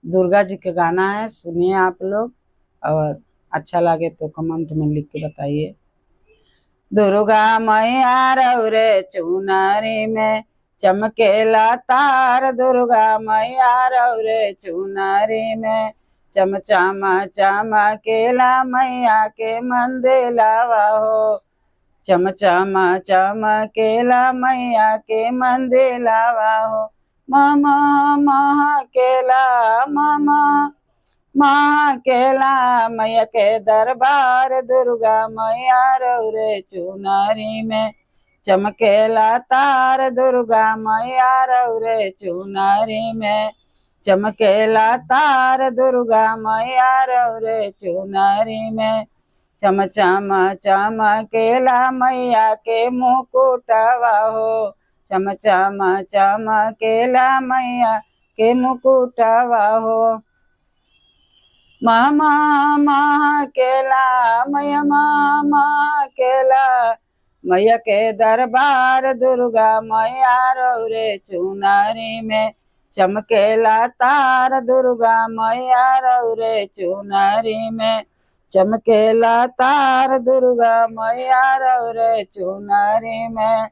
दुर्गा जी का गाना है, सुनिए आप लोग, और अच्छा लगे तो कमेंट में लिख के बताइए। दुर्गा मैया रौरे चुनरी में चमकेला तार, दुर्गा मैया रौरे चुनरी में चमचम चमकेला मैया के मंदिलावा हो। चमचम चमकेला मैया के मंदिलावा हो। मामा महकेला मामा महकेला मैया के दरबार, दुर्गा मैया रौरे चुनरी में चमकेला तार, दुर्गा मैया रौरे चुनरी में चमकेला तार, दुर्गा मैया रौरे चुनरी में चमचम चमकेला मैया के मुकुटवा हो। चमचम चमकेला मैया के मुकुटवा हो। मामा महकेला मैया मामा केला मैया के दरबार, दुर्गा मैया रौरे चुनरी में चमकेला तार, दुर्गा मैया रौरे चुनरी में चमकेला तार, दुर्गा मैया रौरे चुनरी में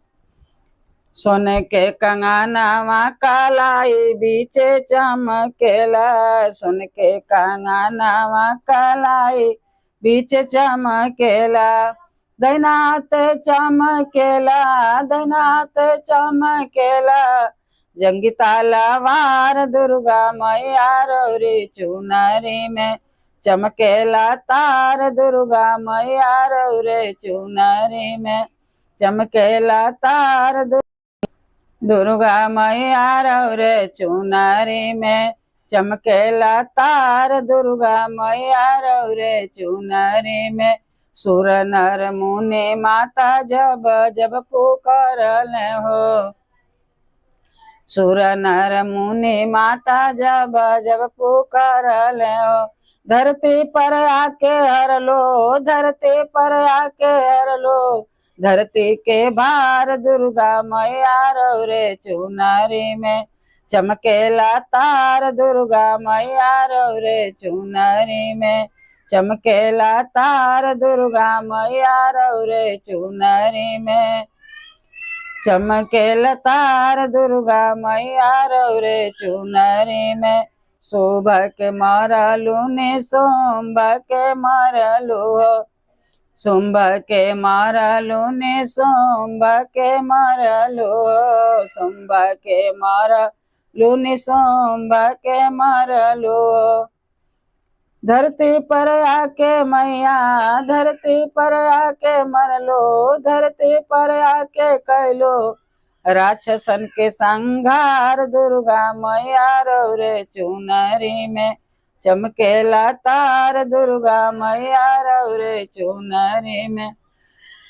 सोने के कंगनावा कालाई बीचे चमकेला, सोने के कंगनावा कालाई बीचे चमकेला। दैनाथ चमकेला दैनाथ चमकेला जंगी तलवार, दुर्गा मैया रौरे चुनरी में चमकेला तार, दुर्गा मैया रौरे चुनरी में चमकेला तार, दुर्गा मैया रौरे चुनरी में चमकेला तार, दुर्गा मैया रौरे चुनरी में सुर नर मुनि माता जब जब पुकारल हो। सुर नर मुनि माता जब जब पुकारल हो। धरती पर आके हर लो, धरती पर आके हर लो धरती के भार, दुर्गा मैया रौरे चुनरी में चमकेला तार, दुर्गा मैया रौरे चुनरी में चमकेला तार, दुर्गा मैया रौरे चुनरी में चमकेला तार, दुर्गा मैया रौरे चुनरी में शोभ के मरलू ने सोम्ब के मरलू हो। सोम्ब के मरलू ने सोम्ब के मरलू, सोम्ब के मरलू ने सोम्ब के मरलू। धरती पर आके मैया धरती पर आके मरलो, धरती पर आके कैलो राक्षसन के संघार, दुर्गा मैया रौरे चुनरी में चमकेला तार, दुर्गा मैया रौरे चुनरी में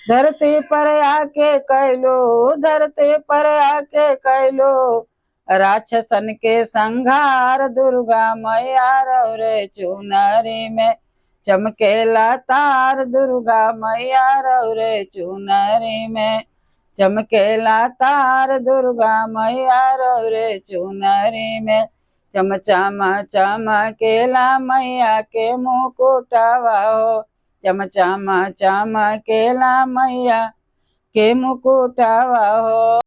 धरती पर आके कैलो, धरती पर आके कैलो राक्षसन के संघार, दुर्गा मैया रौरे चुनरी में चमकेला तार, दुर्गा मैया रौरे चुनरी में चमकेला तार, दुर्गा मैया रौरे चुनरी में चमचम चमकेला मैया के मुकुटवा हो। चमचम चमकेला मैया के मुकुटवा हो।